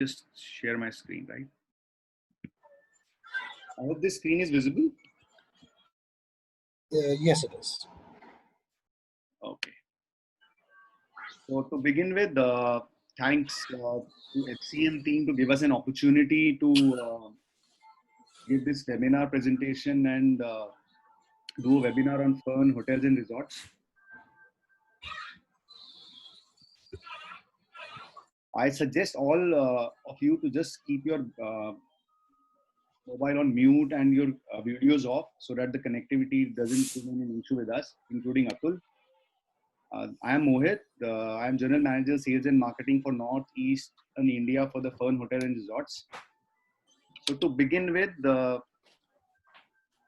just share my screen, right? I hope this screen is visible. Yes, it is. Okay. So to begin with, thanks to HCM team to give us an opportunity to give this webinar presentation and do a webinar on Fern Hotels and Resorts. I suggest all of you to just keep your mobile on mute and your videos off so that the connectivity doesn't remain an issue with us, including Atul. I am Mohit. I am General Manager, Sales and Marketing for Northeast in India for the Fern Hotel and Resorts. So to begin with, our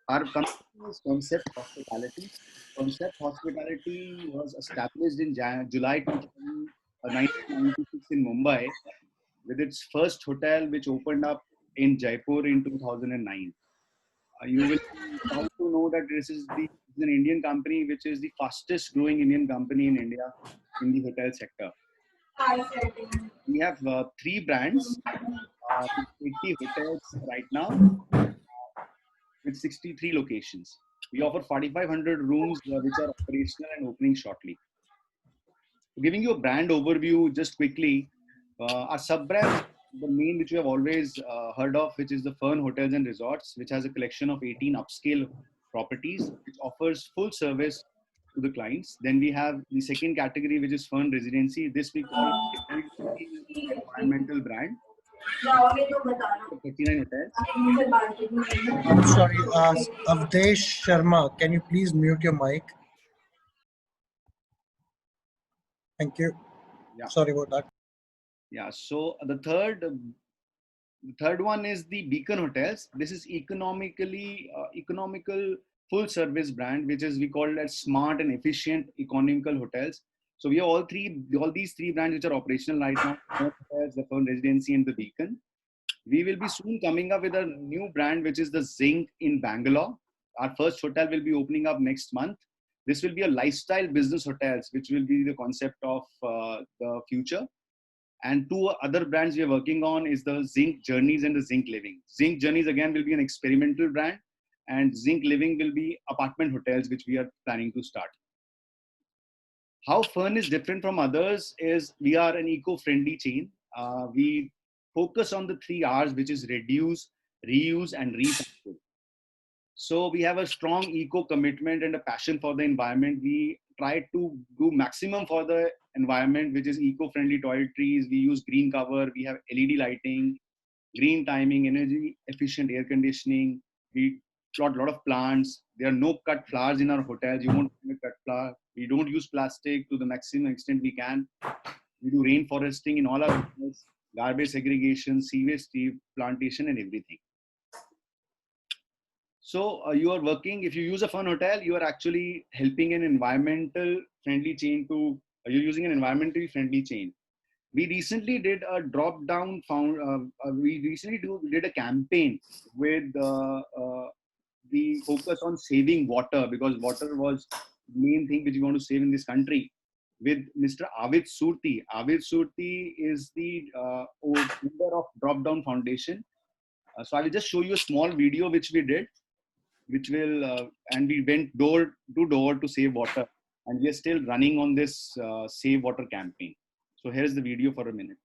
company is Concept Hospitality. Concept Hospitality was established in July 1996 in Mumbai with its first hotel which opened up in Jaipur in 2009. You will be proud to know that this is an Indian company which is the fastest growing Indian company in India in the hotel sector. We have 3 brands, 80 hotels right now with 63 locations. We offer 4,500 rooms which are operational and opening shortly. Giving you a brand overview just quickly, our sub-brands, the main which you have always heard of, which is the Fern Hotels and Resorts, which has a collection of 18 upscale properties, which offers full service to the clients. Then we have the second category, which is Fern Residency. This we call environmental brand. 39 hotels. I'm sorry, Avdesh Sharma, can you please mute your mic? Thank you. Yeah. Sorry about that. Yeah. So the third one is the Beacon Hotels. This is economical full service brand, which is we call it as smart and efficient economical hotels. So we have all these three brands which are operational right now: the Fern Residency and the Beacon. We will be soon coming up with a new brand, which is the Zinc in Bangalore. Our first hotel will be opening up next month. This will be a lifestyle business hotels, which will be the concept of the future. And 2 other brands we are working on is the Zinc Journeys and the Zinc Living. Zinc Journeys again will be an experimental brand, and Zinc Living will be apartment hotels, which we are planning to start. How Fern is different from others is we are an eco-friendly chain. We focus on the 3 R's, which is reduce, reuse, and recycle. So we have a strong eco commitment and a passion for the environment. We try to do maximum for the environment, which is eco-friendly toiletries. We use green cover. We have LED lighting, green timing, energy efficient air conditioning. We plot a lot of plants. There are no cut flowers in our hotels. You won't find a cut flower. We don't use plastic to the maximum extent we can. We do rainforesting in all our hotels, garbage segregation, sewage plantation, and everything. So you are working, if you use a Fern hotel, you are actually helping an environmental friendly chain to, you're using an environmentally friendly chain. We recently did a drop down did a campaign with the focus on saving water, because water was the main thing which we want to save in this country, with Mr. Avid Surti. Avid Surti is the member of Drop Down Foundation. So I will just show you a small video which we did, which will, and we went door to door to save water. And we are still running on this Save Water campaign. So here's the video for a minute.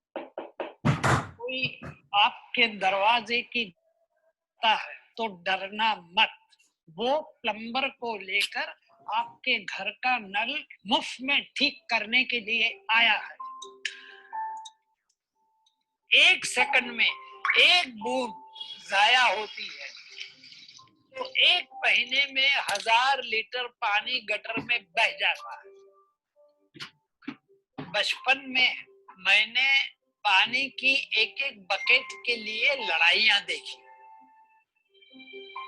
कोई आपके दरवाजे की है तो डरना मत, वो plumber को लेकर आपके घर का नल मुफ्त में ठीक करने के लिए आया है। 1 सेकंड में 1 बूंद जाया होती है तो 1 महीने में 1000 लीटर पानी गटर में बह जाता है। बचपन में मैंने पानी की एक बकेट के लिए लड़ाइयां देखी।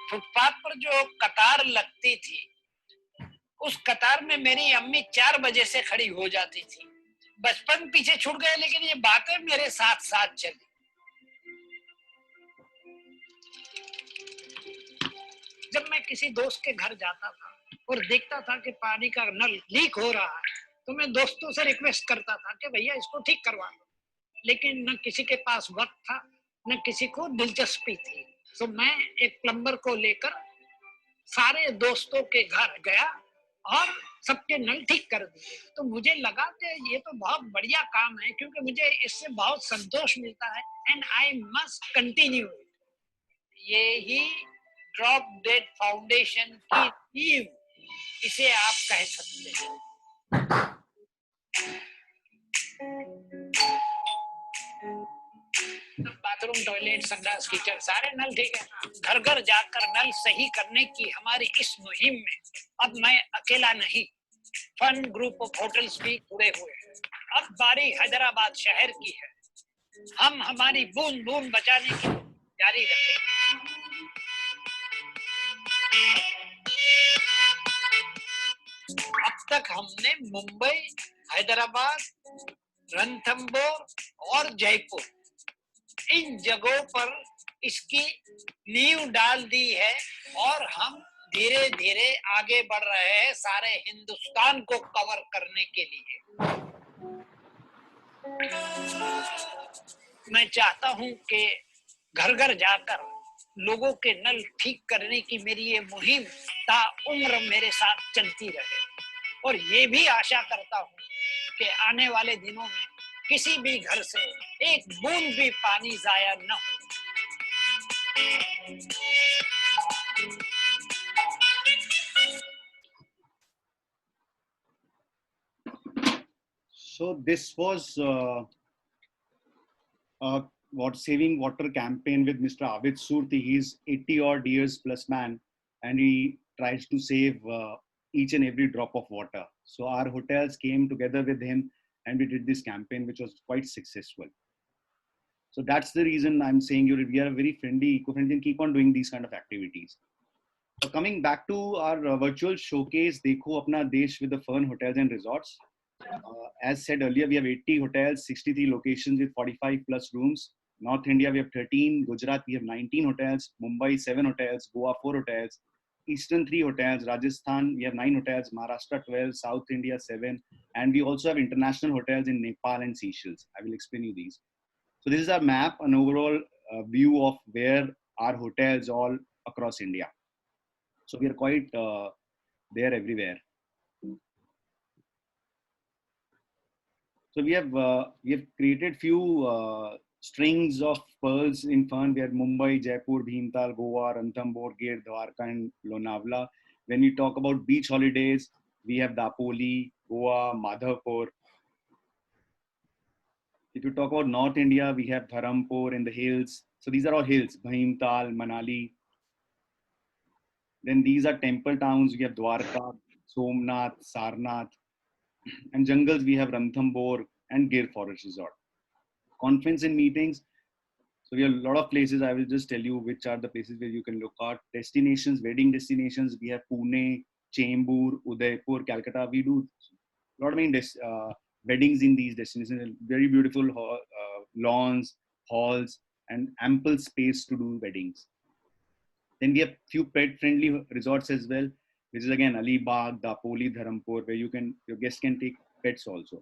फुटपाथ पर जो कतार लगती थी, उस कतार में मेरी अम्मी 4 बजे से खड़ी हो जाती थी। बचपन पीछे छूट गए, लेकिन ये बातें मेरे साथ साथ चली। जब मैं किसी दोस्त के घर जाता था और देखता था कि पानी का नल लीक हो रहा है, तो मैं दोस्तों से रिक्वेस्ट करता था कि भैया इसको ठीक करवा दो। लेकिन न किसी के पास वक्त था, न किसी को दिलचस्पी थी। तो मैं एक प्लम्बर को लेकर सारे दोस्तों के घर गया और सबके नल ठीक कर दिए। तो मुझे लगा कि ये तो बहुत बढ़िया काम है, क्योंकि मुझे इससे बहुत संतोष मिलता है, एंड आई मस्ट कंटिन्यू। ये ही ड्रॉप डेड फाउंडेशन की नींव, इसे आप कह सकते हैं। बाथरूम, टॉयलेट, संडास, किचन सारे नल ठीक है। घर घर जाकर नल सही करने की हमारी इस मुहिम में अब मैं अकेला नहीं, फन ग्रुप ऑफ होटल्स भी जुड़े हुए हैं। अब बारी हैदराबाद शहर की है। हम हमारी बूंद बूंद बचाने की जारी रखेंगे। अब तक हमने मुंबई, हैदराबाद, रणथंबोर और जयपुर, इन जगहों पर इसकी नींव डाल दी है और हम धीरे धीरे आगे बढ़ रहे हैं सारे हिंदुस्तान को कवर करने के लिए। मैं चाहता हूं कि घर घर जाकर लोगों के नल ठीक करने की मेरी ये मुहिम ताउम्र मेरे साथ चलती रहे, और ये भी आशा करता हूं कि आने वाले दिनों में किसी भी घर से एक बूंद भी पानी जाया न हो। So this was what saving water campaign with Mr. Avid Surti. He's 80 odd years plus man, and he tries to save each and every drop of water. So our hotels came together with him, and we did this campaign, which was quite successful. So that's the reason I'm saying we are very friendly, eco-friendly, and keep on doing these kind of activities. So coming back to our virtual showcase, Dekho Apna Desh with the Fern Hotels and Resorts. As said earlier, we have 80 hotels, 63 locations with 45 plus rooms. North India, we have 13. Gujarat, we have 19 hotels. Mumbai, 7 hotels. Goa, 4 hotels. Eastern, 3 hotels. Rajasthan, we have 9 hotels. Maharashtra, 12. South India, 7. And we also have international hotels in Nepal and Seychelles. I will explain you these. So this is our map, an overall view of where our hotels all across India. So we are quite there everywhere. So we have created few strings of pearls in Fern. We have Mumbai, Jaipur, Bhimtal, Goa, Ranthambore, Gir, Dwarka, and Lonavala. When we talk about beach holidays, we have Dapoli, Goa, Madhavpur. If you talk about North India, we have Dharampur in the hills. So these are all hills, Bhimtal, Manali. Then these are temple towns. We have Dwarka, Somnath, Sarnath. And jungles, we have Ranthambore and Gir Forest Resort. Conference and meetings. So we have a lot of places. I will just tell you which are the places where you can look at. Destinations, wedding destinations. We have Pune, Chembur, Udaipur, Calcutta. We do a lot of weddings in these destinations. Very beautiful lawns, halls, and ample space to do weddings. Then we have few pet-friendly resorts as well, which is again Alibag, Dapoli, Dharampur, where your guests can take pets also.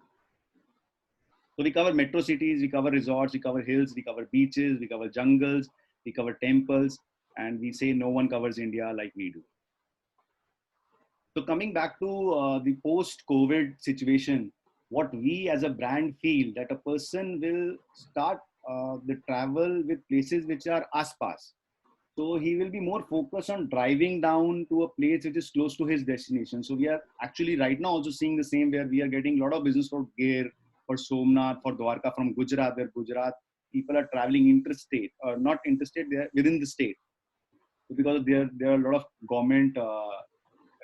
So we cover metro cities, we cover resorts, we cover hills, we cover beaches, we cover jungles, we cover temples, and we say no one covers India like we do. So coming back to the post-COVID situation, what we as a brand feel that a person will start the travel with places which are aspas. So he will be more focused on driving down to a place which is close to his destination. So we are actually right now also seeing the same, where we are getting a lot of business for Gir, for Somnath, for Dwarka from Gujarat, where Gujarat people are traveling interstate, or not interstate, they are within the state. Because there are a lot of government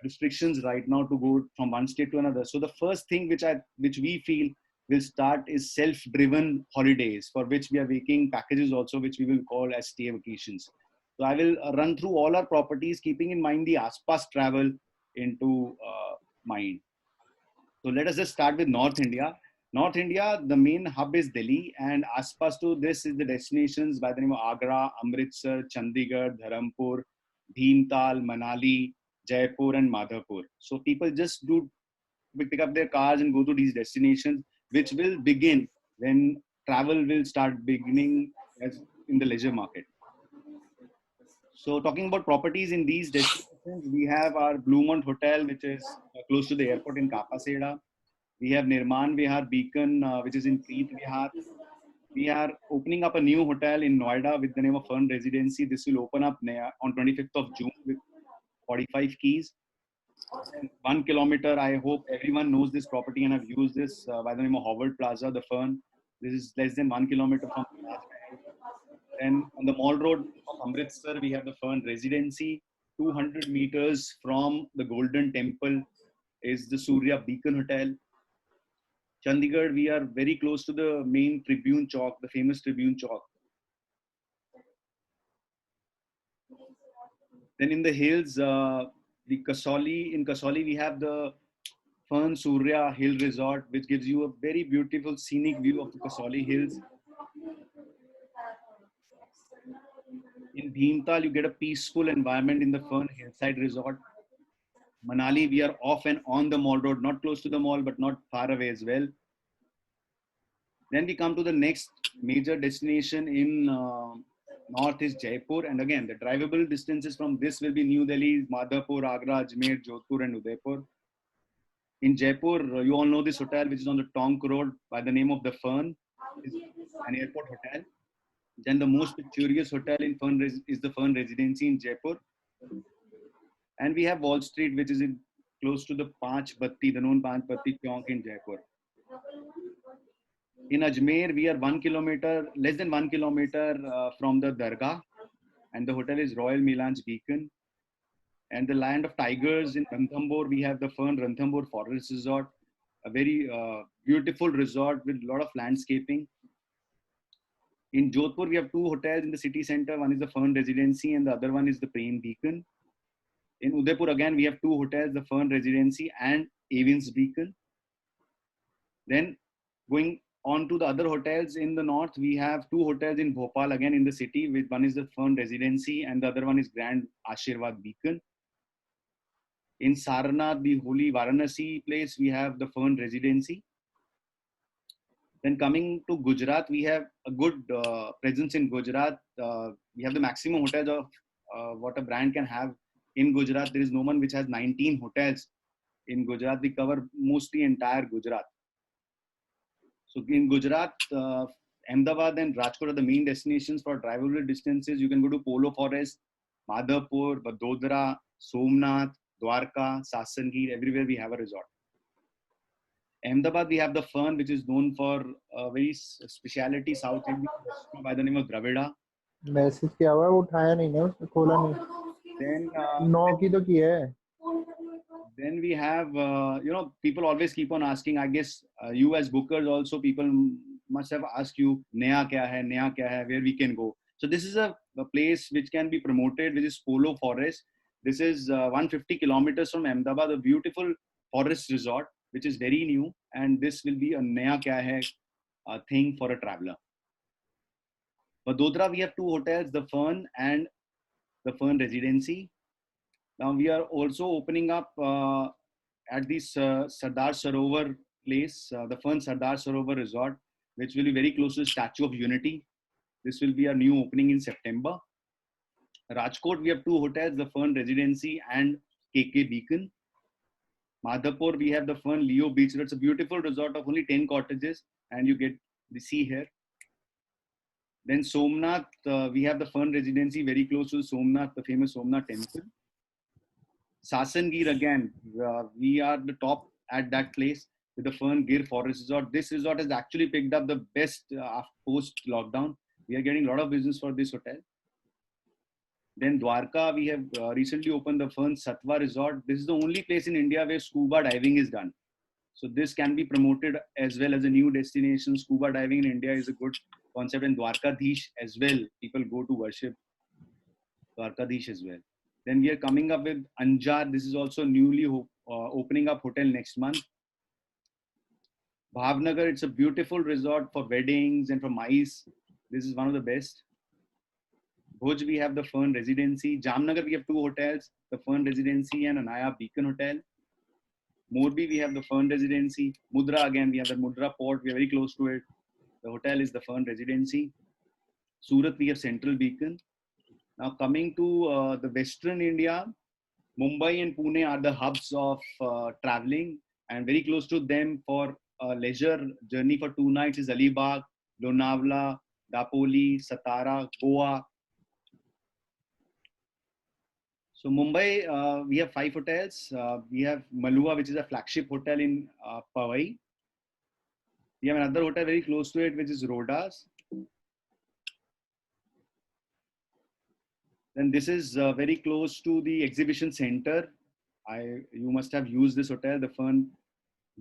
restrictions right now to go from one state to another. So the first thing which we feel will start is self-driven holidays, for which we are making packages also, which we will call as stay vacations. So I will run through all our properties, keeping in mind the aspas travel into mind. So let us just start with North India. North India, the main hub is Delhi, and aspas to this is the destinations by the name of Agra, Amritsar, Chandigarh, Dharampur, Bhimtal, Manali, Jaipur, and Madhapur. So people just do pick up their cars and go to these destinations, which will begin when travel will start beginning as in the leisure market. So talking about properties in these destinations, we have our Bluemont Hotel, which is close to the airport in Kapaseda. We have Nirman Vihar Beacon, which is in Preet Vihar. We are opening up a new hotel in Noida with the name of Fern Residency. This will open up on 25th of June with 45 keys. And 1 kilometer, I hope everyone knows this property and have used this by the name of Howard Plaza, the Fern. This is less than 1 kilometer from the Taj Mahal. Then on the Mall Road of Amritsar, we have the Fern Residency. 200 meters from the Golden Temple is the Surya Beacon Hotel. Chandigarh, we are very close to the main Tribune Chowk, the famous Tribune Chowk. Then in the hills, in Kasoli, we have the Fern Surya Hill Resort, which gives you a very beautiful scenic view of the Kasoli Hills. In Bhimtal, you get a peaceful environment in the Fern Hillside Resort. Manali, we are off and on the mall road, not close to the mall, but not far away as well. Then we come to the next major destination in north is Jaipur. And again, the drivable distances from this will be New Delhi, Madhapur, Agra, Ajmer, Jodhpur, and Udaipur. In Jaipur, you all know this hotel, which is on the Tonk Road by the name of the Fern. It's an airport hotel. Then the most luxurious hotel in Fern is the Fern Residency in Jaipur. And we have Wall Street, which is close to the Panch Batti, the known Panch Batti Chowk in Jaipur. In Ajmer, we are 1 kilometer, less than 1 kilometer from the Dargah. And the hotel is Royal Milan's Beacon. And the land of tigers in Ranthambore, we have the Fern Ranthambore Forest Resort, a very beautiful resort with a lot of landscaping. In Jodhpur, we have two hotels in the city center. One is the Fern Residency and the other one is the Prem Beacon. In Udaipur, again, we have two hotels, the Fern Residency and Avins Beacon. Then going on to the other hotels in the north, we have two hotels in Bhopal, again in the city, with one is the Fern Residency and the other one is Grand Ashirwad Beacon. In Sarnath, the holy Varanasi place, we have the Fern Residency. Then coming to Gujarat, we have a good presence in Gujarat. We have the maximum hotels of what a brand can have in Gujarat. There is no one which has 19 hotels in Gujarat. We cover mostly entire Gujarat. So in Gujarat, Ahmedabad and Rajkot are the main destinations for drivable distances. You can go to Polo Forest, Madhapur, Vadodara, Somnath, Dwarka, Sasangir. Everywhere we have a resort. Ahmedabad, we have the Fern, which is known for a very speciality South Indian restaurant by the name of Dravida. Message किया हुआ है वो उठाया नहीं ना उसने खोला नहीं Then, 9 की तो किया है then we have, people always keep on asking, I guess you as bookers also, people must have asked you, Naya kya hai, where we can go. So this is a place which can be promoted, which is Polo Forest. This is 150 kilometers from Ahmedabad, a beautiful forest resort, which is very new. And this will be a Naya kya hai thing for a traveler. Vadodara, we have two hotels, the Fern and the Fern Residency. Now we are also opening up at this Sardar Sarovar place, the Fern Sardar Sarovar Resort, which will be very close to the Statue of Unity. This will be a new opening in September. Rajkot, we have two hotels, the Fern Residency and KK Beacon. Madhapur, we have the Fern Leo Beach. It's a beautiful resort of only 10 cottages and you get the sea here. Then Somnath, we have the Fern Residency very close to Somnath, the famous Somnath temple. Sasangir, again, we are the top at that place with the Fern Gir Forest Resort. This resort has actually picked up the best post-lockdown. We are getting a lot of business for this hotel. Then Dwarka, we have recently opened the Fern Satwa Resort. This is the only place in India where scuba diving is done. So this can be promoted as well as a new destination. Scuba diving in India is a good concept, and Dwarkadhish as well. People go to worship Dwarkadhish as well. Then we are coming up with Anjar. This is also newly opening up hotel next month. Bhavnagar, it's a beautiful resort for weddings and for mice. This is one of the best. Bhuj, we have the Fern Residency. Jamnagar, we have two hotels, the Fern Residency and Anaya Beacon Hotel. Morbi, we have the Fern Residency. Mudra, again, we have the Mudra Port. We are very close to it. The hotel is the Fern Residency. Surat, we have Central Beacon. Now coming to the Western India, Mumbai and Pune are the hubs of traveling, and very close to them for a leisure journey for 2 nights is Alibag, Lonavala, Dapoli, Satara, Goa. So Mumbai, we have 5 hotels. We have Malua, which is a flagship hotel in Powai. We have another hotel very close to it, which is Rodas. Then this is very close to the exhibition center. You must have used this hotel, the Fern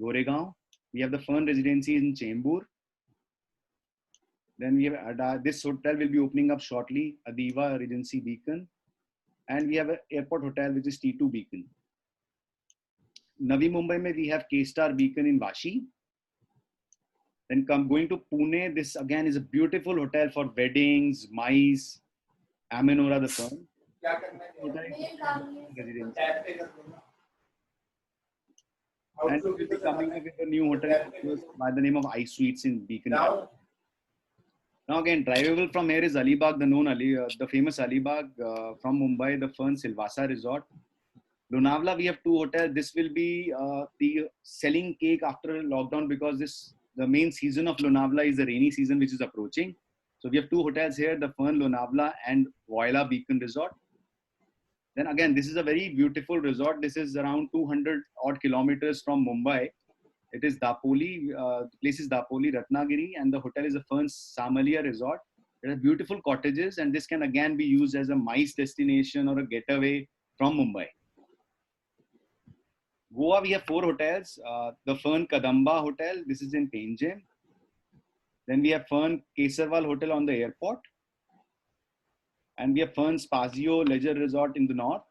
Goregaon. We have the Fern Residency in Chembur. Then we have this hotel will be opening up shortly, Adiva Regency Beacon. And we have an airport hotel, which is T2 Beacon. Navi Mumbai, we have K-Star Beacon in Vashi. Then going to Pune, this again is a beautiful hotel for weddings, mice, Amenora the Fern. And we will be coming up with a new hotel by the name of I Suites in Beacon. Now again, drivable from here is Alibag, the famous Alibag from Mumbai, the Fern Silvassa Resort. Lonavala, we have 2 hotels. This will be the selling cake after lockdown because the main season of Lonavala is the rainy season, which is approaching. So we have 2 hotels here, the Fern Lonavala and Voila Beacon Resort. Then again, this is a very beautiful resort. This is around 200 odd kilometers from Mumbai. It is Dapoli, the place is Dapoli, Ratnagiri, and the hotel is the Fern Samalia Resort. There are beautiful cottages, and this can again be used as a MICE destination or a getaway from Mumbai. Goa, we have 4 hotels. The Fern Kadamba Hotel, this is in Panjim. Then we have Fern Kesarwal Hotel on the airport. And we have Fern Spazio Leisure Resort in the north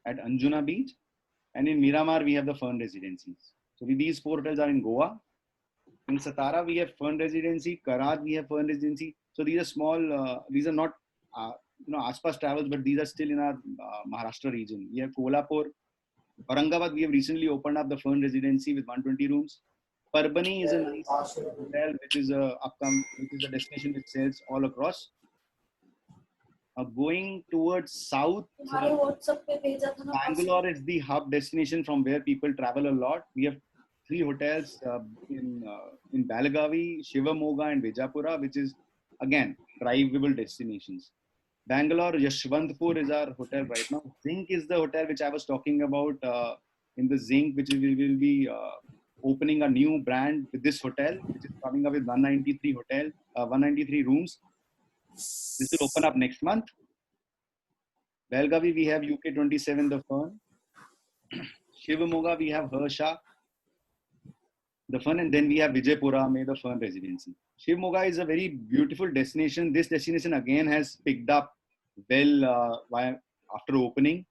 at Anjuna Beach. And in Miramar, we have the Fern Residencies. So these 4 hotels are in Goa. In Satara, we have Fern Residency. Karad, we have Fern Residency. So these are small, these are not, Aspas travels, but these are still in our Maharashtra region. We have Kolhapur. Aurangabad, we have recently opened up the Fern Residency with 120 rooms. Parbani is a nice hotel, which is a destination which sells all across. Going towards south, Bangalore is the hub destination from where people travel a lot. We have 3 hotels in Belagavi, Shivamoga and Vijayapura, which is again drivable destinations. Bangalore, Yashwantpur is our hotel right now. Zinc is the hotel which I was talking about in the Zinc, which we will be opening a new brand with this hotel, which is coming up with 193 rooms. This will open up next month. Belgavi, we have UK27, the Fern. Shivamoga, we have Harsha, the Fern, and then we have Vijaypura, the Fern Residency. Shivamoga is a very beautiful destination. This destination again has picked up well after opening,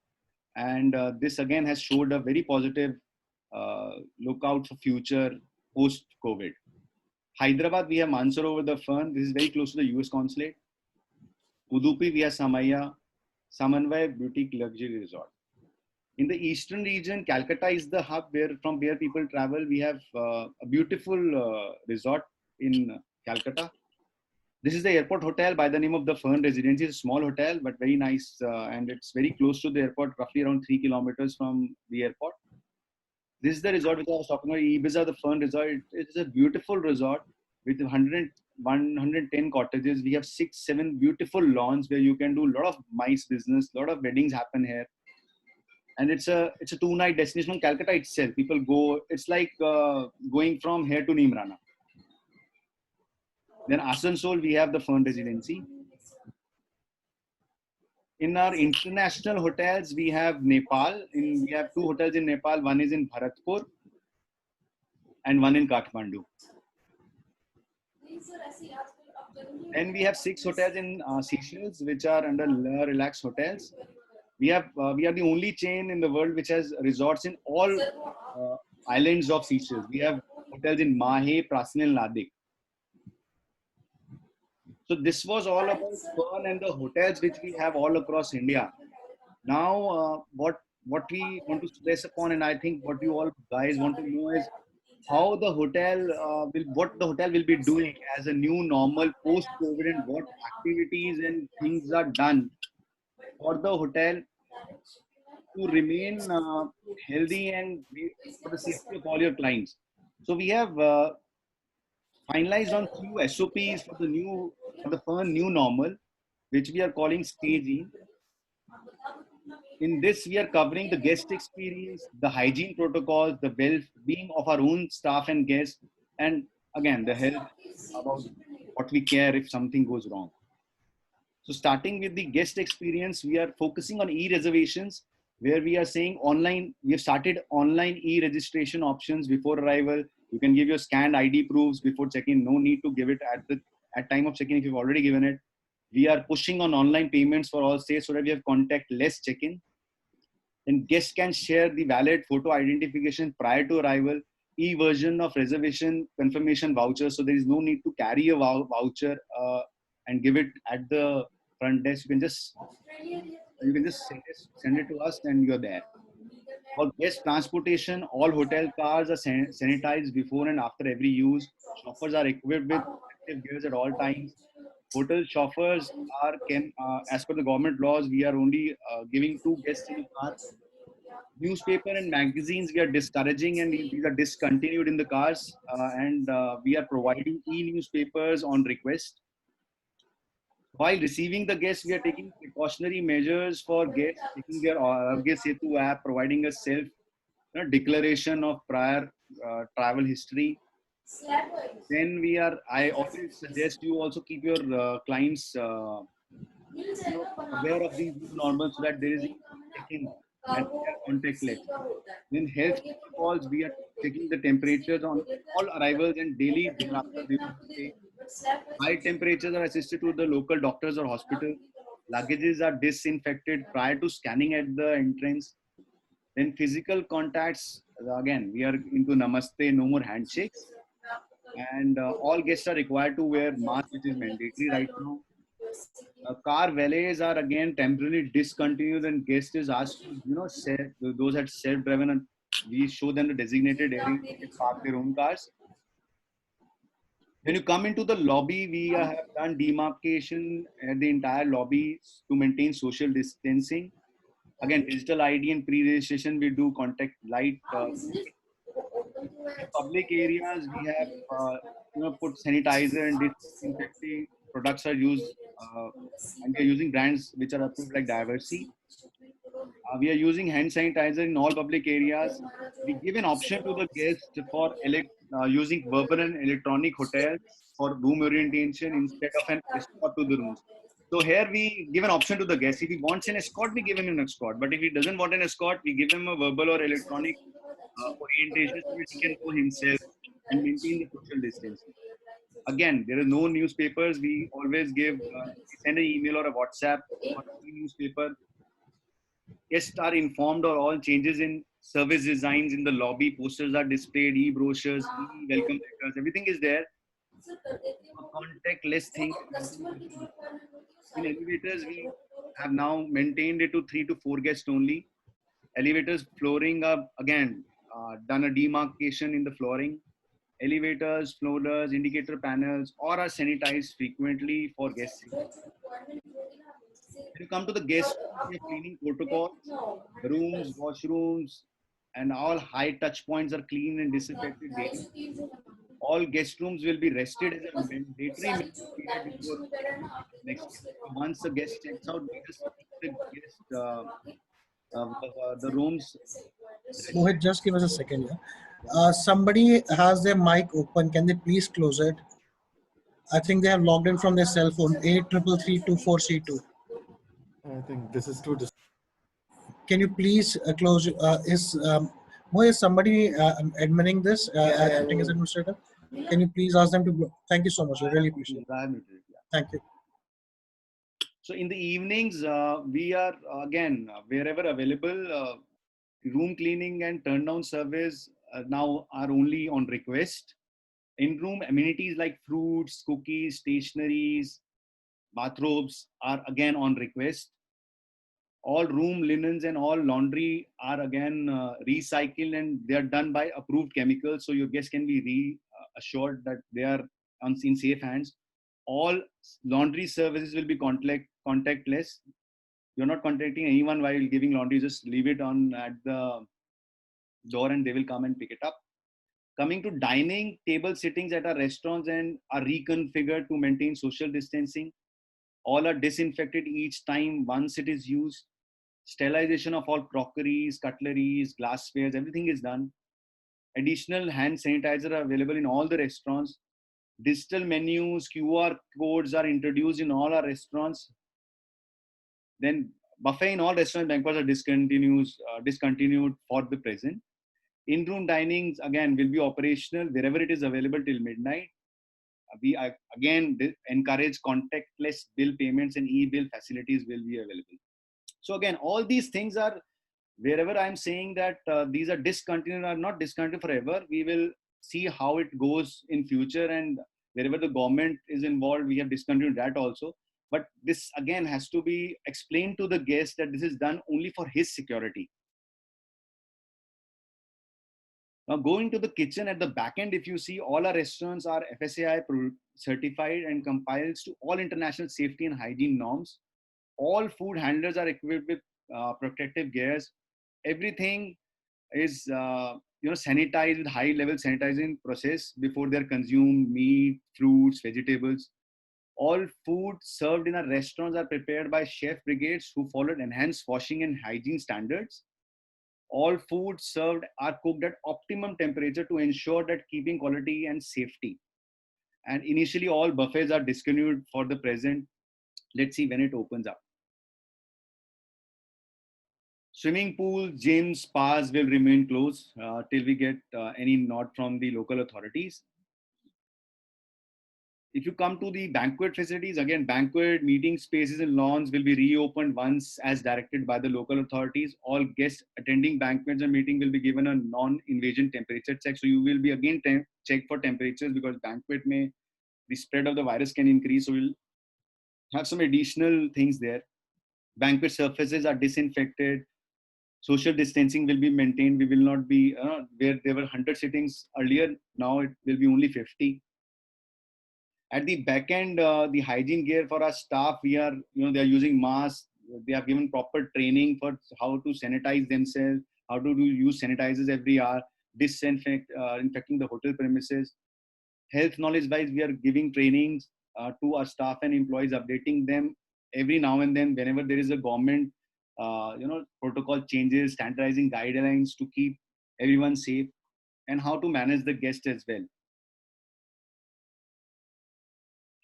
and this again has showed a very positive lookout for future post-COVID. Hyderabad, we have Mansarovar the Fern. This is very close to the US consulate. Udupi, we have Samaya, Samanvay Boutique Luxury Resort. In the eastern region, Calcutta is the hub from where people travel. We have a beautiful resort in Calcutta. This is the airport hotel by the name of the Fern Residency. It's a small hotel, but very nice. And it's very close to the airport, roughly around 3 kilometers from the airport. This is the resort which I was talking about, Ibiza, the Fern Resort. It's a beautiful resort with 110 cottages. We have 6-7 beautiful lawns where you can do a lot of MICE business, a lot of weddings happen here. And it's a 2-night destination from Calcutta itself. People go, it's like going from here to Neemrana. Then Asansol, we have the Fern Residency. In our international hotels, we have Nepal. We have 2 hotels in Nepal. One is in Bharatpur and one in Kathmandu. Then we have 6 hotels in Seychelles, which are under La Relax Hotels. We are the only chain in the world which has resorts in all islands of Seychelles. We have hotels in Mahe, Praslin, and Ladik. So this was all about Fern and the hotels which we have all across India. Now, what we want to stress upon, and I think what you all guys want to know is how the hotel what the hotel will be doing as a new normal post-COVID, and what activities and things are done for the hotel to remain healthy and for the safety of all your clients. So we have finalized on few SOPs for the firm new normal, which we are calling staging. In this, we are covering the guest experience, the hygiene protocols, the well-being of our own staff and guests, and again, the health about what we care if something goes wrong. So starting with the guest experience, we are focusing on e-reservations, where we are saying online, we have started online e-registration options before arrival. You can give your scanned ID proofs before check-in. No need to give it at time of check-in if you've already given it. We are pushing on online payments for all stays so that we have contact-less check-in. Then guests can share the valid photo identification prior to arrival, e-version of reservation confirmation voucher. So there is no need to carry a voucher and give it at the front desk. You can just send it to us and you're there. For guest transportation, all hotel cars are sanitized before and after every use. Chauffeurs are equipped with protective gears at all times. Hotel chauffeurs as per the government laws, we are only giving 2 guests in a car. Newspaper and magazines we are discouraging, and these are discontinued in the cars, and we are providing e-newspapers on request. While receiving the guests, we are taking precautionary measures for guests, taking their Aarogya Setu app, providing a self declaration of prior travel history. Then I always suggest you also keep your clients aware of these new normal, so that there is check-in and they are contactless. In health protocols, we are checking the temperatures on all arrivals and daily thereafter during the stay. High temperatures are assisted to the local doctors or hospital. Luggages are disinfected prior to scanning at the entrance. Then physical contacts, again, we are into Namaste, no more handshakes. And all guests are required to wear mask, which is mandatory right now. Car valets are again temporarily discontinued, and guest is asked to, those that self-driven, and we show them the designated area they can park their own cars. When you come into the lobby, we have done demarcation at the entire lobby to maintain social distancing. Again, digital ID and pre-registration, we do contact light. In public areas, we have put sanitizer and disinfecting products are used, and we are using brands which are approved like Diversey. We are using hand sanitizer in all public areas. We give an option to the guest for using verbal and electronic hotels for room orientation instead of an escort to the rooms. So here we give an option to the guest. If he wants an escort, we give him an escort. But if he doesn't want an escort, we give him a verbal or electronic orientation so that he can go himself and maintain the social distancing. Again, there are no newspapers. We always we send an email or a WhatsApp or a newspaper. Guests are informed of all changes in service designs in the lobby. Posters are displayed, e-brochures, e-welcome letters. Everything is there. Contactless thing. In elevators, we have now maintained it to 3 to 4 guests only. Elevators flooring up again, done a demarcation in the flooring. Elevators, floaters, indicator panels, or are sanitized frequently for guests. When you come to the guest cleaning protocols, the rooms, washrooms, and all high touch points are cleaned and disinfected daily. All guest rooms will be rested as a mandatory period before next year. So once the guest checks out, we just keep the guest the rooms. Mohit, just give us a second. Yeah. Somebody has their mic open. Can they please close it? I think they have logged in from their cell phone. 833324C2. I think this is too. Can you please close? Mohit, is somebody admitting this? Acting as administrator? Can you please ask them to? Thank you so much. I really appreciate it. Thank you. So in the evenings, we are again wherever available. Room cleaning and turn down service now are only on request. In-room amenities like fruits, cookies, stationeries, bathrobes are again on request. All room linens and all laundry are again recycled, and they are done by approved chemicals. So your guests can be assured that they are in safe hands. All laundry services will be contactless. You're not contacting anyone while giving laundry. Just leave it on at the door and they will come and pick it up. Coming to dining, table sittings at our restaurants and are reconfigured to maintain social distancing. All are disinfected each time once it is used. Sterilization of all crockeries, cutleries, glasswares, everything is done. Additional hand sanitizer are available in all the restaurants. Digital menus, QR codes are introduced in all our restaurants. Then buffet in all restaurant banquets are discontinued for the present. In-room dinings again will be operational wherever it is available till midnight. We again encourage contactless bill payments and e-bill facilities will be available. So again, all these things are wherever I'm saying that these are discontinued or not discontinued forever. We will see how it goes in future, and wherever the government is involved, we have discontinued that also. But this again has to be explained to the guest that this is done only for his security. Now going to the kitchen at the back end, if you see, all our restaurants are FSSAI certified and complies to all international safety and hygiene norms. All food handlers are equipped with protective gears. Everything is sanitized with high level sanitizing process before they're consumed. Meat, fruits, vegetables. All food served in our restaurants are prepared by chef brigades who followed enhanced washing and hygiene standards. All food served are cooked at optimum temperature to ensure that keeping quality and safety. And initially, all buffets are discontinued for the present. Let's see when it opens up. Swimming pools, gyms, spas will remain closed till we get any nod from the local authorities. If you come to the banquet facilities, again, banquet, meeting spaces and lawns will be reopened once as directed by the local authorities. All guests attending banquets and meeting will be given a non-invasion temperature check. So you will be again checked for temperatures because banquet may, the spread of the virus can increase. So we'll have some additional things there. Banquet surfaces are disinfected. Social distancing will be maintained. We will not be, where there were 100 sittings earlier, now it will be only 50. At the back end, the hygiene gear for our staff, they are using masks. They have given proper training for how to sanitize themselves, how to use sanitizers every hour, infecting the hotel premises. Health knowledge wise, we are giving trainings to our staff and employees, updating them every now and then whenever there is a government, protocol changes, standardizing guidelines to keep everyone safe, and how to manage the guests as well.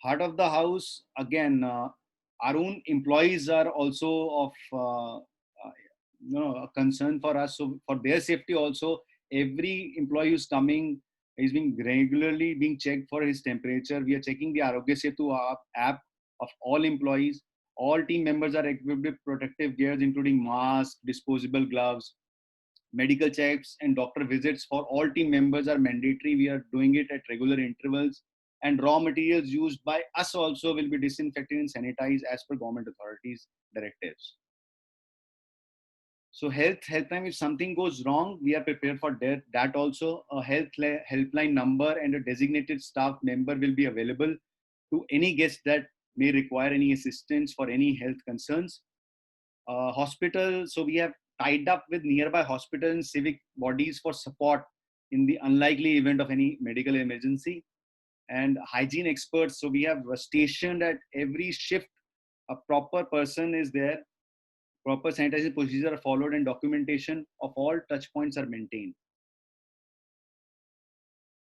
Heart of the house, again, our own employees are also of a concern for us. So for their safety also, every employee who's coming is being regularly being checked for his temperature. We are checking the Arogya Setu app of all employees. All team members are equipped with protective gears, including masks, disposable gloves. Medical checks and doctor visits for all team members are mandatory. We are doing it at regular intervals. And raw materials used by us also will be disinfected and sanitized as per government authorities' directives. So helpline, if something goes wrong, we are prepared for that also. A helpline number and a designated staff member will be available to any guest that may require any assistance for any health concerns. Hospital, so we have tied up with nearby hospitals and civic bodies for support in the unlikely event of any medical emergency. And hygiene experts, so we have stationed at every shift, a proper person is there, proper sanitization procedures are followed, and documentation of all touch points are maintained.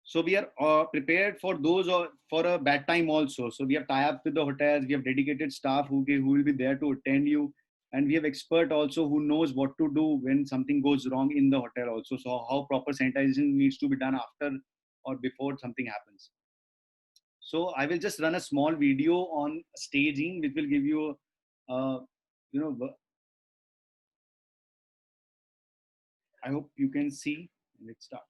So we are prepared for those for a bad time also. So we have tie up with the hotels, we have dedicated staff who will be there to attend you, and we have expert also who knows what to do when something goes wrong in the hotel also. So how proper sanitization needs to be done after or before something happens. So I will just run a small video on staging, which will give you, I hope you can see. Let's start.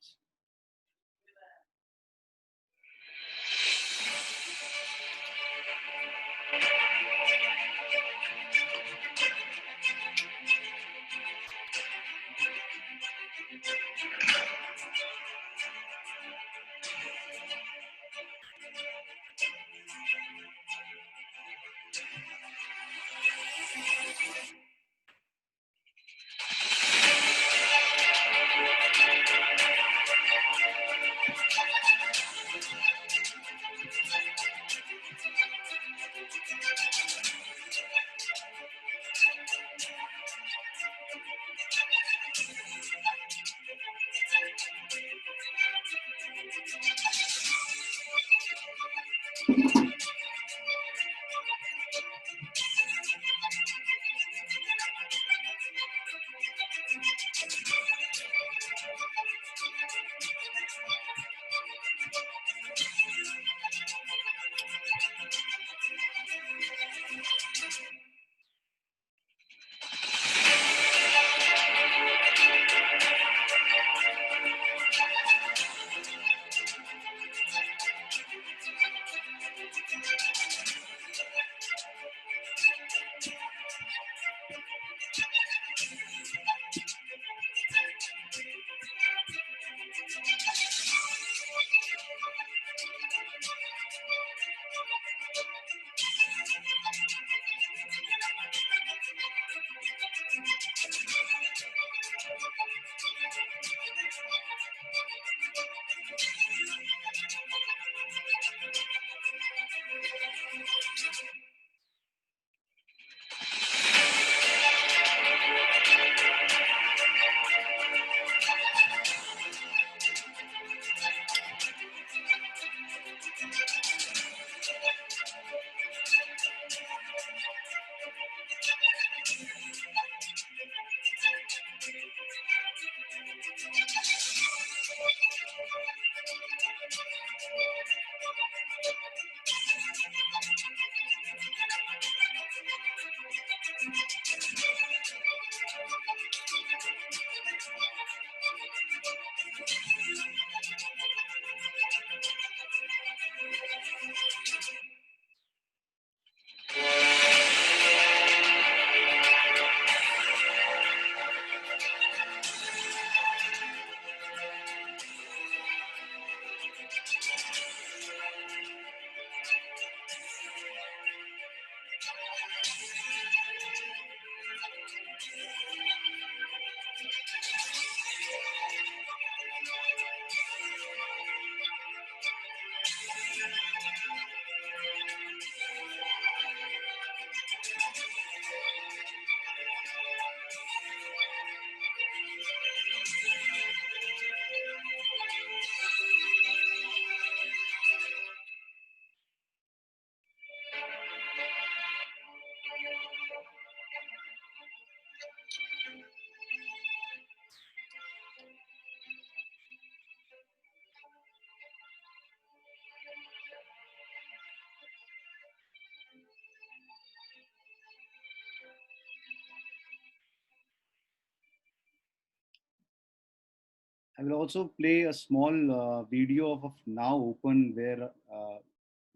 I will also play a small video of Now Open where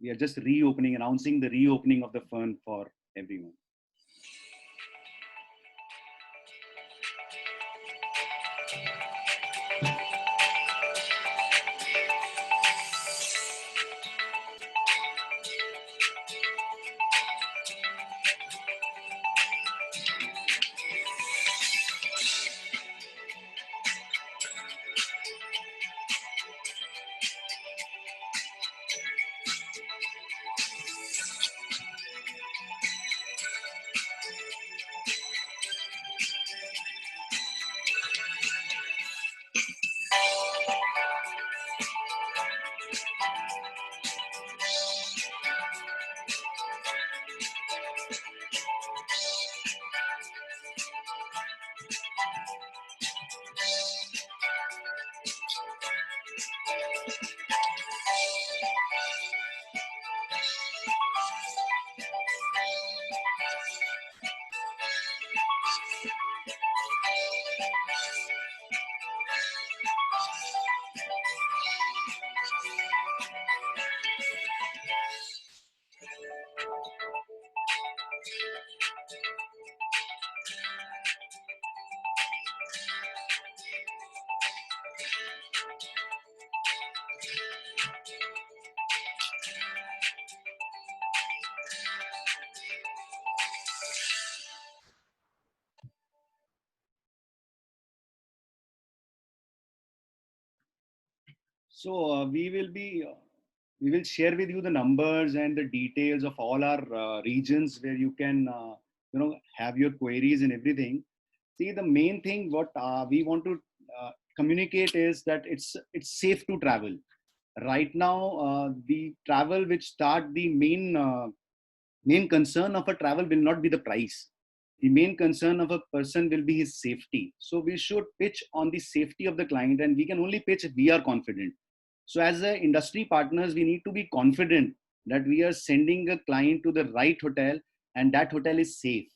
we are just reopening, announcing the reopening of the Fern for everyone. So we will share with you the numbers and the details of all our regions where you can have your queries and everything. See, the main thing what we want to communicate is that it's safe to travel. Right now, the travel which start the main concern of a travel will not be the price. The main concern of a person will be his safety. So we should pitch on the safety of the client, and we can only pitch if we are confident. So as a industry partners, we need to be confident that we are sending a client to the right hotel and that hotel is safe.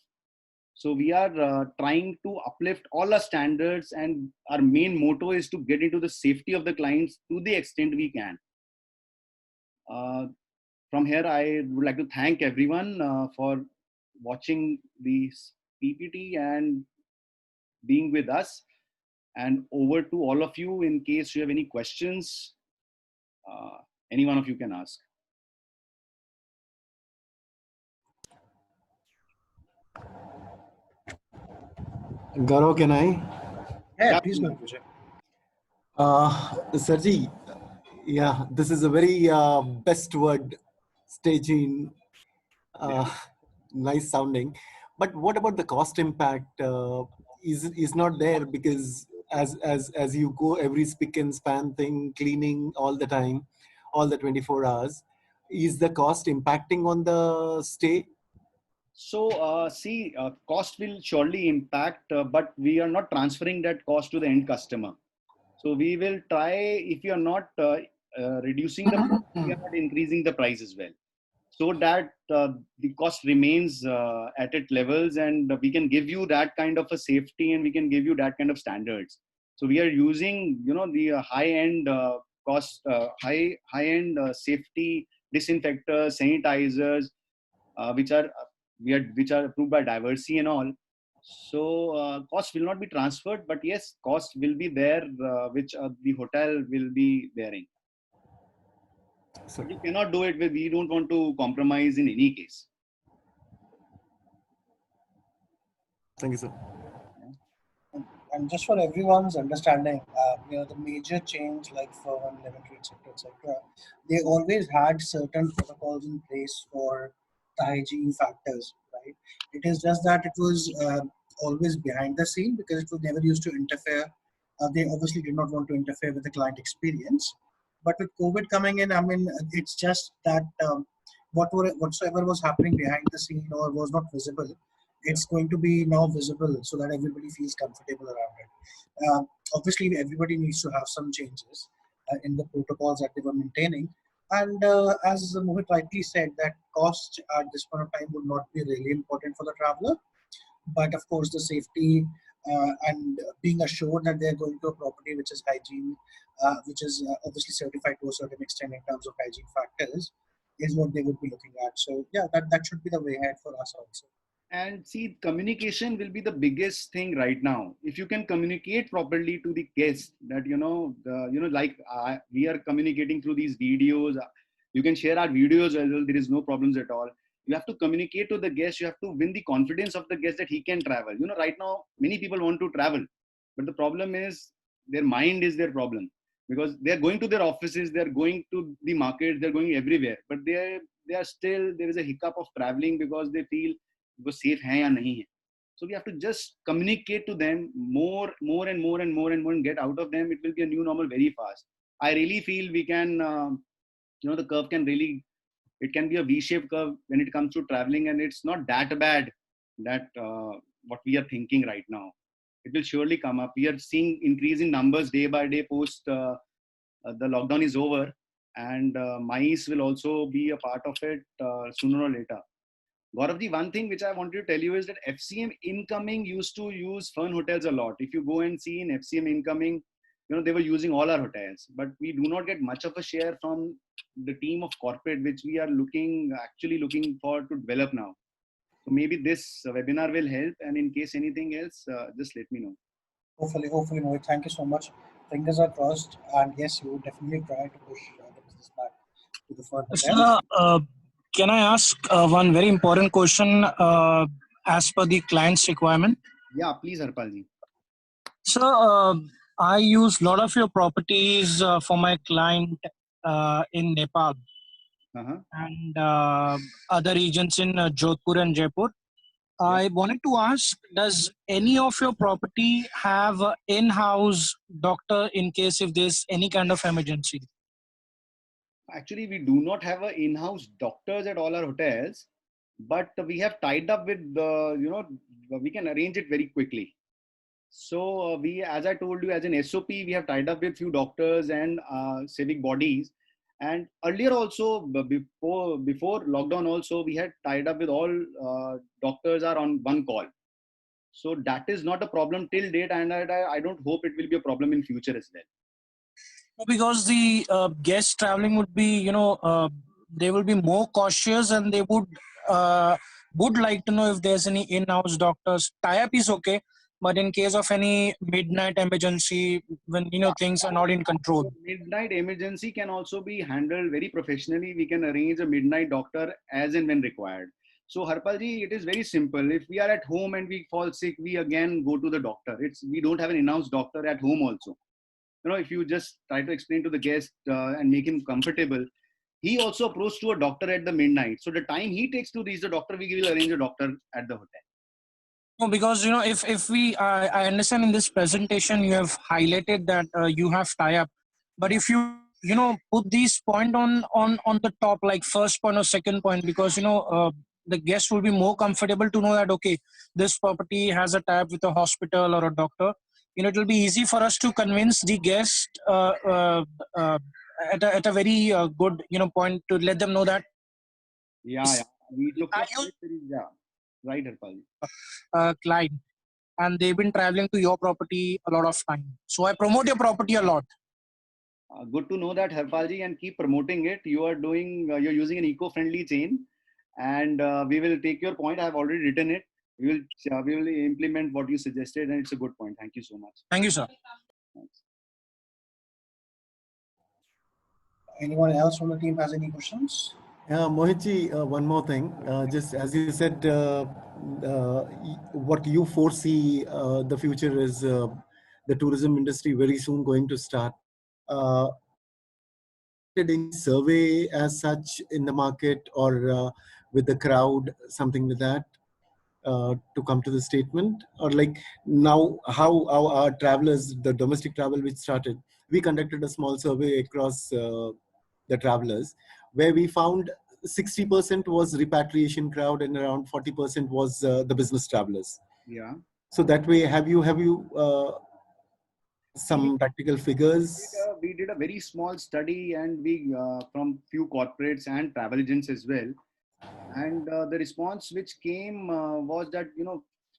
So we are trying to uplift all our standards, and our main motto is to get into the safety of the clients to the extent we can. From here, I would like to thank everyone for watching this PPT and being with us. And over to all of you, in case you have any questions, any one of you can ask. Gaurav, can I? Yeah, please go ahead. Sarji, yeah, this is a very best word, staging, nice sounding. But what about the cost impact? Is not there because as you go every spick and span thing, cleaning all the time, all the 24 hours, is the cost impacting on the stay? So see, cost will surely impact, but we are not transferring that cost to the end customer. So we will try, if you are not reducing the price, we are not increasing the price as well. so that the cost remains at its levels, and we can give you that kind of a safety, and we can give you that kind of standards. So we are using, the high end high end safety disinfectors, sanitizers, which are approved by Diversey and all. So cost will not be transferred, but yes, cost will be there, which the hotel will be bearing. So, But you cannot do it we don't want to compromise in any case. thank you, sir. And just for everyone's understanding, the major change like for Lemon Tree, etc., they always had certain protocols in place for the hygiene factors, right? It is just that it was always behind the scene because it was never used to interfere. They obviously did not want to interfere with the client experience. But with COVID coming in, I mean, it's just that whatsoever was happening behind the scene or was not visible, it's going to be now visible so that everybody feels comfortable around it. Obviously, everybody needs to have some changes in the protocols that they were maintaining. And as Mohit rightly said, that cost at this point of time would not be really important for the traveler. But of course, the safety and being assured that they're going to a property which is hygiene, which is obviously certified to a certain extent in terms of hygiene factors, is what they would be looking at. So yeah, that should be the way ahead for us also. And see, communication will be the biggest thing right now. If you can communicate properly to the guest that, we are communicating through these videos, you can share our videos as well. There is no problems at all. You have to communicate to the guest. You have to win the confidence of the guest that he can travel. Right now, many people want to travel, but the problem is their mind is their problem, because they're going to their offices, they're going to the market, they're going everywhere, but they are still, there is a hiccup of traveling because they feel वो safe है या नहीं है. So we have to just communicate to them more and more and get out of them. It will be a new normal very fast. I really feel we can, the curve can really, it can be a V-shaped curve when it comes to traveling, and it's not that bad that what we are thinking right now. It will surely come up. We are seeing increasing numbers day by day post the lockdown is over, and MICE will also be a part of it sooner or later. Gauravji, one thing which I wanted to tell you is that FCM incoming used to use Fern Hotels a lot. If you go and see in FCM incoming, they were using all our hotels, but we do not get much of a share from the team of corporate, which we are actually looking for to develop now. So maybe this webinar will help, and in case anything else, just let me know. Hopefully, Mohit. Thank you so much. Fingers are crossed, and yes, you would definitely try to push the business back to the Fern Hotel. Sir, can I ask one very important question as per the client's requirement? Yeah, please, Harpalji. So, I use a lot of your properties for my client in Nepal and other regions in Jodhpur and Jaipur. I wanted to ask, does any of your property have an in-house doctor in case if there's any kind of emergency? Actually, we do not have an in-house doctors at all our hotels, but we have tied up with we can arrange it very quickly. So we, as I told you, as an SOP, we have tied up with few doctors and civic bodies. And earlier also, before lockdown also, we had tied up with all doctors are on one call. So that is not a problem till date, and I don't hope it will be a problem in future as well. Because the guests traveling would be, they will be more cautious, and they would like to know if there's any in-house doctors. Tie-up is okay, but in case of any midnight emergency, when things are not in control. Midnight emergency can also be handled very professionally. We can arrange a midnight doctor as and when required. So Harpalji, it is very simple. If we are at home and we fall sick, we again go to the doctor. We don't have an in-house doctor at home also. If you just try to explain to the guest and make him comfortable, he also approaches to a doctor at the midnight. So the time he takes to reach the doctor, we will arrange a doctor at the hotel. No, because if we, I understand in this presentation you have highlighted that you have tie-up, but if you put these point on the top, like first point or second point, because the guest will be more comfortable to know that okay, this property has a tie-up with a hospital or a doctor. It will be easy for us to convince the guest at a very good point to let them know that Yeah. We took I your point. Yeah. Right, Harpal. client, and they've been traveling to your property a lot of time. So I promote your property a lot. Good to know that, Harpalji, and keep promoting it. You are doing, you're using an eco-friendly chain, and we will take your point. I have already written it. We will implement what you suggested, and it's a good point. Thank you so much. Thank you, sir. Thanks. Anyone else from the team has any questions? Mohitji, one more thing. Just as you said, what you foresee the future is the tourism industry very soon going to start. Did any survey as such in the market or with the crowd, something like that, to come to the statement? Or like now, how our travelers, the domestic travel which started, we conducted a small survey across the travelers, where we found 60% was repatriation crowd and around 40% was the business travelers. Yeah. So that way, have you some practical figures? We did a very small study, and we from few corporates and travel agents as well. And the response which came was that,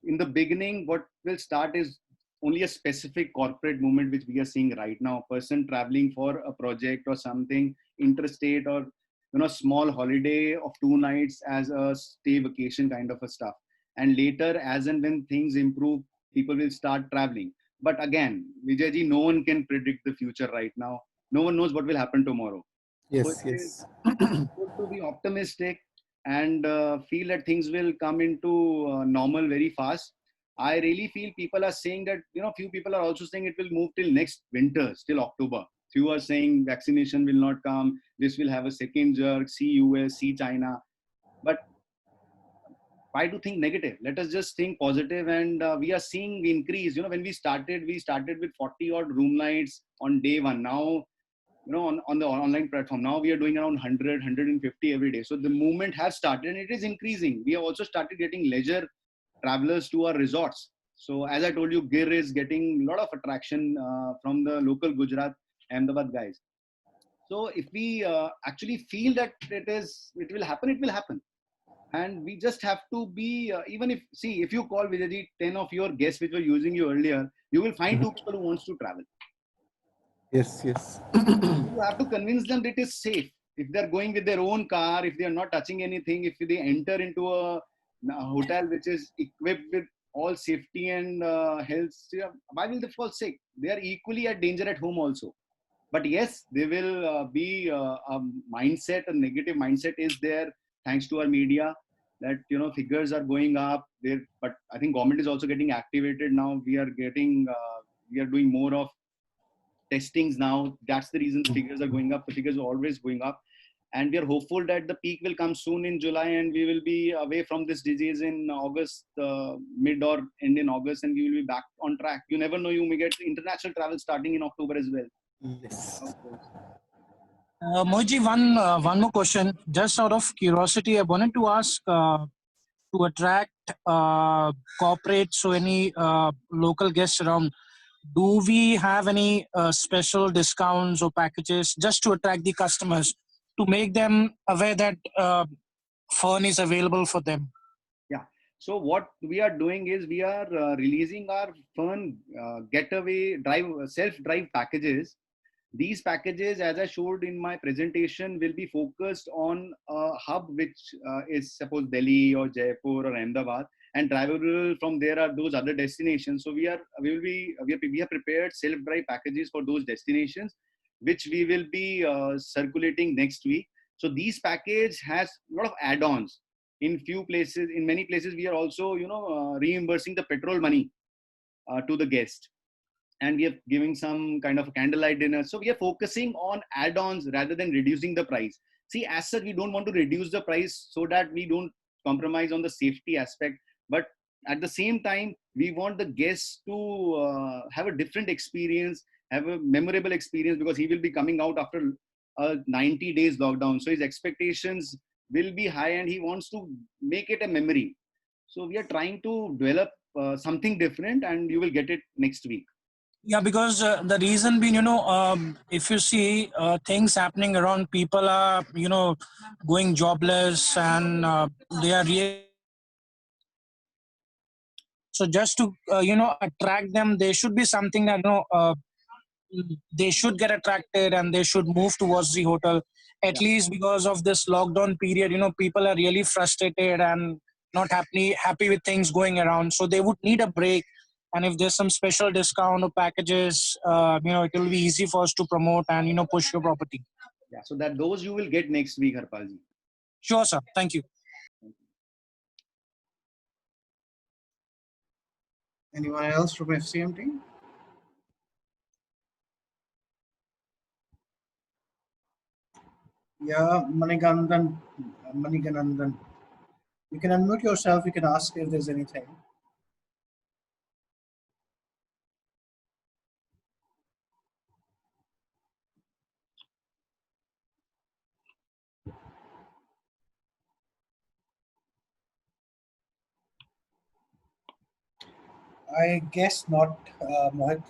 in the beginning, what will start is only a specific corporate movement which we are seeing right now. A person traveling for a project or something interstate, or small holiday of 2 nights as a stay vacation kind of a stuff. And later, as and when things improve, people will start traveling. But again, Vijayji, no one can predict the future right now. No one knows what will happen tomorrow. So Yes, it is yes. good to be optimistic and feel that things will come into normal very fast. I really feel people are saying that, few people are also saying it will move till next winter, till October. Few are saying vaccination will not come. This will have a second jerk. See US, see China. But why to think negative? Let us just think positive, and we are seeing increase. When we started with 40 odd room nights on day one. Now, on the online platform, now we are doing around 100, 150 every day. So the movement has started, and it is increasing. We have also started getting leisure travelers to our resorts. So as I told you, Gir is getting a lot of attraction from the local Gujarat, Ahmedabad guys. So if we actually feel that it will happen, it will happen. And we just have to be, even if you call Vijayji 10 of your guests which were using you earlier, you will find two people who wants to travel. Yes, yes. You have to convince them that it is safe. If they're going with their own car, if they're not touching anything, if they enter into a hotel which is equipped with all safety and health, why will they fall sick? They are equally at danger at home also. But yes, there will be a mindset, a negative mindset is there, thanks to our media, that figures are going up there. But I think government is also getting activated now. We are doing more of testings now. That's the reason the figures are going up. The figures are always going up, and we are hopeful that the peak will come soon in July, and we will be away from this disease in August, mid or end in August, and we will be back on track. You never know, you may get international travel starting in October as well. Yes. Moji, one more question. Just out of curiosity, I wanted to ask, to attract corporates or any local guests around, do we have any special discounts or packages just to attract the customers, to make them aware that Fern is available for them? Yeah. So what we are doing is we are releasing our Fern getaway self-drive packages. These packages, as I showed in my presentation, will be focused on a hub which is suppose Delhi or Jaipur or Ahmedabad, and travelable from there are those other destinations. So we have prepared self-drive packages for those destinations, which we will be circulating next week. So these package has a lot of add-ons. In many places, we are also reimbursing the petrol money to the guest, and we are giving some kind of a candlelight dinner. So we are focusing on add-ons rather than reducing the price. See, as such, we don't want to reduce the price so that we don't compromise on the safety aspect. But at the same time, we want the guests to have a different experience, have a memorable experience, because he will be coming out after a 90 days lockdown. So his expectations will be high, and he wants to make it a memory. So we are trying to develop something different, and you will get it next week. Yeah, because the reason being, if you see things happening around, people are, going jobless, and they are really. So just to, attract them, there should be something that, they should get attracted and they should move towards the hotel. At least because of this lockdown period, people are really frustrated and not happy with things going around. So they would need a break. And if there's some special discount or packages, it will be easy for us to promote and, push your property. Yeah, so that those you will get next week, Harpalji. Sure, sir. Thank you. Anyone else from FCM team? Yeah, Maniganandan. You can unmute yourself. You can ask if there's anything. I guess not, Mohit.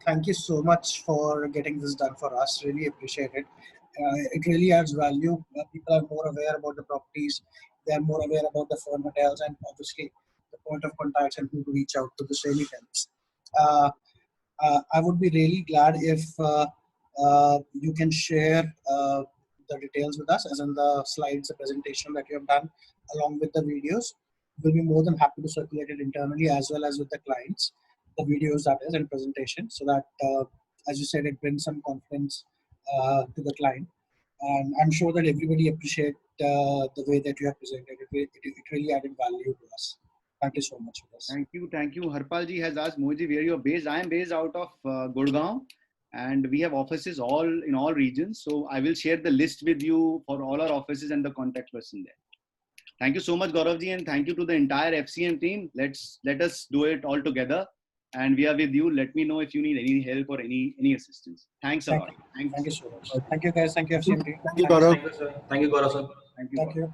Thank you so much for getting this done for us. Really appreciate it. It really adds value. People are more aware about the properties. They are more aware about the firm hotels and obviously the point of contacts and who to reach out to. This really helps. I would be really glad if you can share the details with us, as in the slides, the presentation that you have done, along with the videos. We'll be more than happy to circulate it internally as well as with the clients, the videos that is and presentation, so that, as you said, it brings some confidence to the client. And I'm sure that everybody appreciate the way that you have presented it. It really added value to us. Thank you so much for this. Thank you. Harpalji has asked Moji where you're based. I am based out of Gurgaon, and we have offices in all regions. So I will share the list with you for all our offices and the contact person there. Thank you so much, Gauravji, and thank you to the entire FCM team. Let us do it all together, and we are with you. Let me know if you need any help or any assistance. Thanks a lot. Thank you so much. Thank you, guys. Thank you, FCM team. Thank you, Gaurav. Thank you, Gaurav sir. Thank you. Thank you.